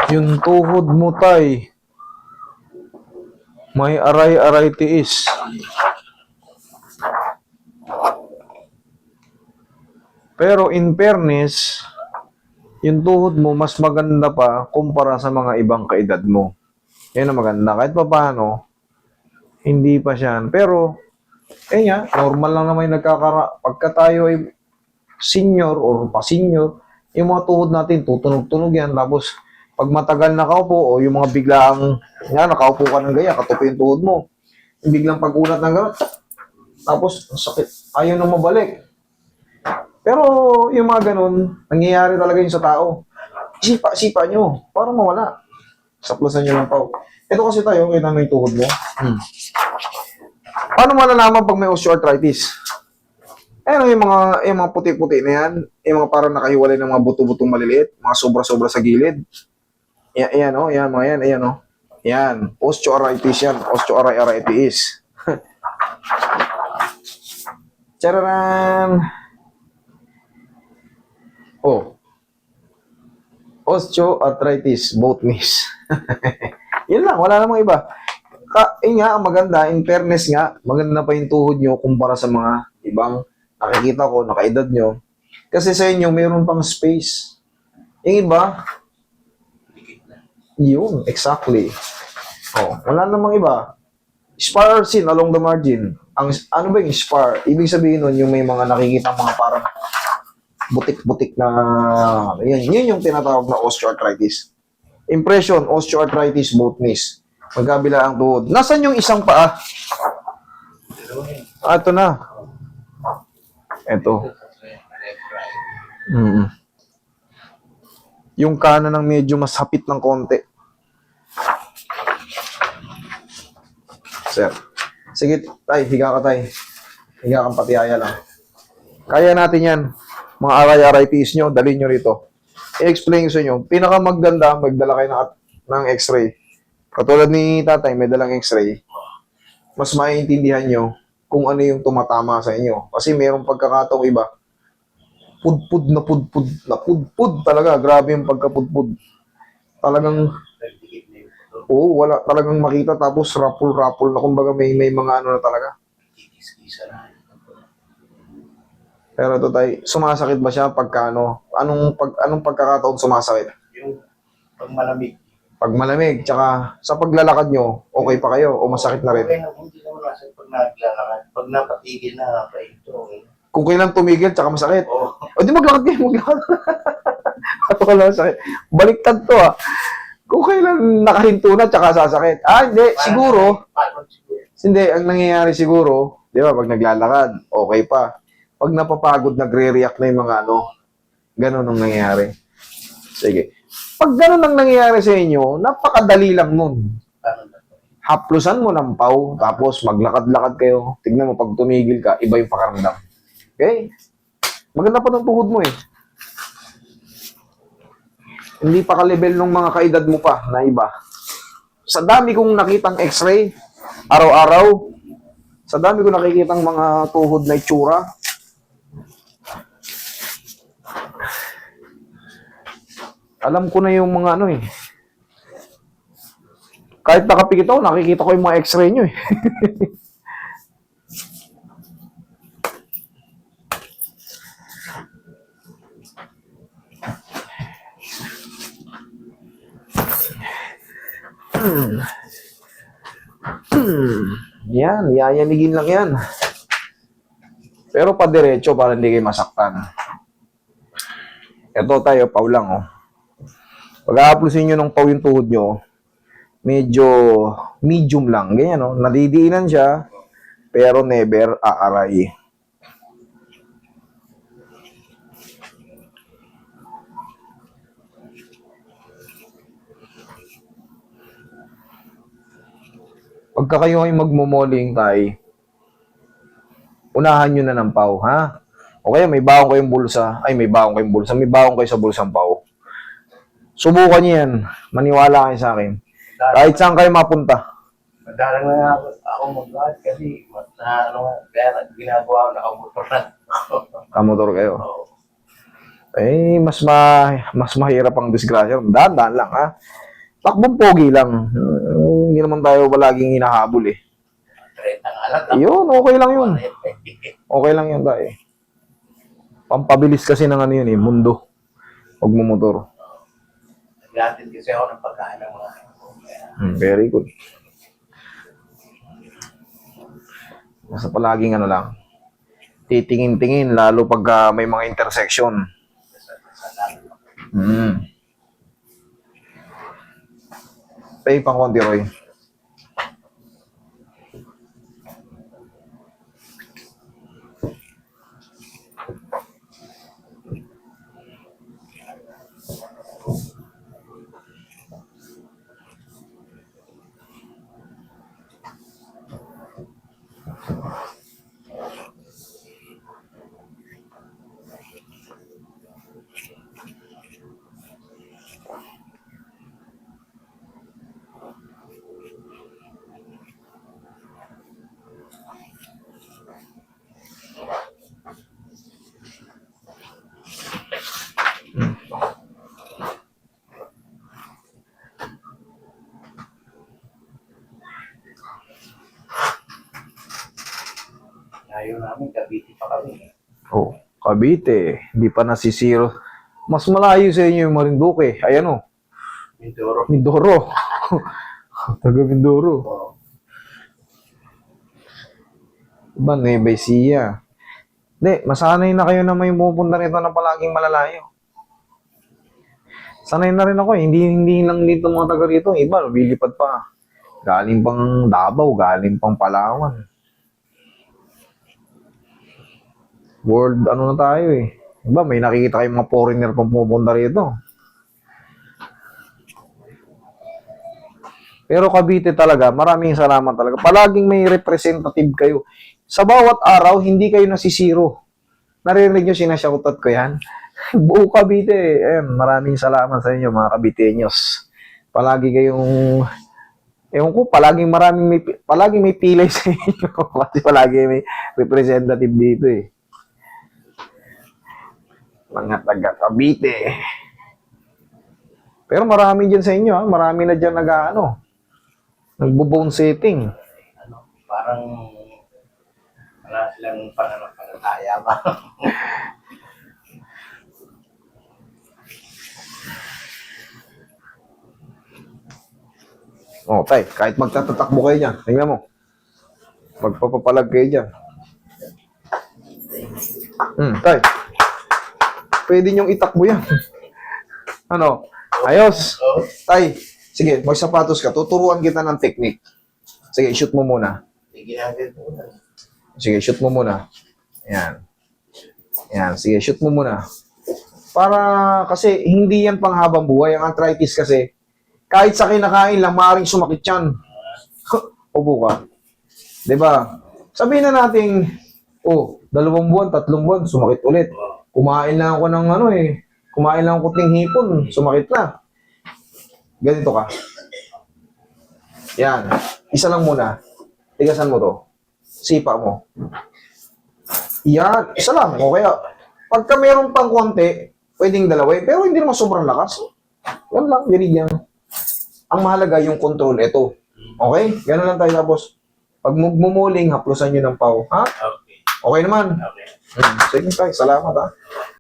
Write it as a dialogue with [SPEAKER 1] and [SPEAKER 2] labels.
[SPEAKER 1] Yung tuhod mo, tay, may aray-aray tiis. Pero in fairness, yung tuhod mo mas maganda pa kumpara sa mga ibang kaedad mo. Yan ang maganda. Kahit pa paano, hindi pa siya. Pero, nga, normal lang naman yung pagka tayo ay senior or pa-senior, yung mga tuhod natin, tutunog-tunog yan. Tapos, pag matagal nakaupo o yung mga biglaang, nakaupo ka ng ganyan, katupi yung tuhod mo. Yung biglang pag-unat ng gano'n, tapos, sakit. Ayaw nang mabalik. Pero, yung mga ganun, nangyayari talaga yun sa tao. Sipa nyo, para mawala. Saplasan nyo ng pau. Ito kasi tayo, kita mo yung tuhod mo. Paano malalaman pag may osteoarthritis? Ayan yung mga puti-puti na yan, yung mga parang nakahiwalay ng mga buto-butong maliliit, mga sobra-sobra sa gilid. Ayan, oh, ayan, mga yan, ayan, oh. Ayan, osteoarthritis yan, osteoarthritis. Tararan! Oh, osteoarthritis, both knees. Yun lang, wala namang iba. Nga, ang maganda, in fairness nga, maganda pa yung tuhod nyo kumpara sa mga ibang nakikita ko, nakaedad nyo. Kasi sa inyo, mayroon pang space. Yung iba, yun, exactly. Oh, wala namang iba. Spar sin along the margin. Ano ba yung spar? Ibig sabihin nun, yung may mga nakikita mga parang butik-butik na, yun yung tinatawag na osteoarthritis. Impression, osteoarthritis, both knees. Magkabila ang tuhod. Nasaan yung isang paa? Ito na. Ito. Yung kanan ng medyo mas hapit ng konti. Sir. Sige, tay, higa ka tay. Higa kang patiyaya lang. Kaya natin yan. Mga aray-araytis nyo, dalhin nyo rito. I-explain ko sa inyo. Pinakamaganda, magdala kayo ng x-ray. Katulad ni tatay, may dalang x-ray. Mas maiintindihan nyo kung ano yung tumatama sa inyo. Kasi mayroong pagkakataong iba, pudpud talaga. Grabe yung pagkapudpud. Talagang, wala talagang makita. Tapos rapul-rapul na kumbaga may mga ano na talaga. Pero ito tayo, sumasakit ba siya pagka ano? Anong pagkakataon sumasakit?
[SPEAKER 2] Yung pag malamig.
[SPEAKER 1] Pag malamig, tsaka sa paglalakad nyo, okay pa kayo o masakit na rin?
[SPEAKER 2] Okay na, hindi naman masakit pag naglalakad. Pag napatigil na, ito, okay.
[SPEAKER 1] Kung kailan tumigil, tsaka masakit.
[SPEAKER 2] Oo.
[SPEAKER 1] O di maglakad kayo, maglakad. Ako ka lang masakit. Baliktad to Kung kailan nakahinto na, tsaka sasakit. Hindi, siguro. Hindi, ang nangyayari siguro, di ba, pag naglalakad, okay pa. Pag napapagod, nagre-react na yung mga ganun ang nangyayari. Sige. Pag ganun ang nangyayari sa inyo, napakadali lang nun. Haplusan mo ng pau, tapos maglakad-lakad kayo. Tignan mo, pag tumigil ka, iba yung pakaramdam. Okay? Maganda pa ng tuhod mo Hindi pa ka-level ng mga kaedad mo pa na iba. Sa dami kong nakitang x-ray, araw-araw, sa dami kong nakikitang mga tuhod na itsura, alam ko na yung mga Kahit nakapikit ako, nakikita ko yung mga x-ray nyo Yan, yayanigin lang yan. Pero padiretso para hindi kayo masaktan. Ito tayo, pau lang Pag-a-applusin nyo ng pau yung tuhod nyo, medyo medium lang. Ganyan nadidiinan siya, pero never aaray. Pagka kayo ay magmomoling tayo, unahan nyo na ng pau, ha? O kaya may baong kayong bulsa. Ay, may baong kayong bulsa. May baong kayo sa bulsang pau. Subukan nyo yan. Maniwala kayo sa akin. Kahit saan kayo mapunta.
[SPEAKER 2] Madalang na ako mag-guard kasi kaya ginagawa ko nakamotor na.
[SPEAKER 1] Kamotor kayo.
[SPEAKER 2] Oo.
[SPEAKER 1] Mas mahirap ang disgrasya. Dahan-dahan lang, ha? Takbong pogi lang. Hindi naman tayo palaging hinahabol, eh.
[SPEAKER 2] 30 nga lang.
[SPEAKER 1] Yun, okay lang yun. Okay lang yun, tayo. Pampabilis kasi ng ano yun, eh, mundo. Huwag mo motor.
[SPEAKER 2] Naglatid kasi ako ng pagkain ng mga
[SPEAKER 1] Very good. Basta palaging ano lang, titingin-tingin, lalo pag may mga intersection. Pay pang konti, Roy.
[SPEAKER 2] layo namin, Cavite pa kami.
[SPEAKER 1] Oh, Cavite, hindi pa nasisiro. Mas malayo sa inyo yung Marinduque. Ayan o,
[SPEAKER 2] Mindoro.
[SPEAKER 1] Mindoro. Taga Mindoro.
[SPEAKER 2] Oh,
[SPEAKER 1] Iba, Nueva Ecija. Hindi, masanay na kayo na may pupunta rito na palaging malalayo. Sanay na rin ako eh. Hindi lang dito mga taga rito. Iba, lumilipad pa. Galing pang Davao, galing pang Palawan. World, ano na tayo eh. Iba, may nakikita kayong mga foreigner pang pupunta rito. Pero Cavite talaga, maraming salamat talaga. Palaging may representative kayo. Sa bawat araw, hindi kayo nasisiro. Narinig nyo, sinashoutout ko yan. Buo Cavite. Ayan, maraming salamat sa inyo mga Caviteños. Palagi kayong, ewan ko, palaging may pilay sa inyo. Kasi palagi may representative dito eh. Mga taga Cavite. Pero marami dyan sa inyo, ha? Marami na dyan nagbo-bone setting.
[SPEAKER 2] ano, parang wala silang pananampalataya ba?
[SPEAKER 1] Oh, tay, kahit magtatatakbo kayo dyan, tingnan mo. Magpapapalag kayo dyan. Tay, pwede nyong itakbo yan. Ano? Ayos.
[SPEAKER 2] Oh,
[SPEAKER 1] Tay, sige, magsapatos ka. Tuturuan kita ng technique. Sige, shoot mo muna.
[SPEAKER 2] sige natin po na.
[SPEAKER 1] Sige, shoot mo muna. Ayan. Ayan, sige, shoot mo muna. Para, kasi hindi yan panghabang buhay. Ang arthritis kasi, kahit sa kinakain lang, maaaring sumakit yan. Upo ka. Diba? Sabihin na natin, 2 buwan, 3 buwan, sumakit ulit. Kumain lang ako ng kumain lang ako ting hipon, sumakit na. Ganito ka. Yan. Isa lang muna. Tigasan mo to. Sipa mo. Yan. Isa lang. O kaya, pagka meron pang konti, pwedeng dalawin. Pero hindi naman sobrang lakas. Yan lang. Ganyan. Ang mahalaga yung control. Ito. Okay? Ganun lang tayo. Tapos, pag mumuling, haplusan nyo ng pau. Ha?
[SPEAKER 2] Okay.
[SPEAKER 1] Okay naman.
[SPEAKER 2] Okay.
[SPEAKER 1] Sige tayo. Salamat ha.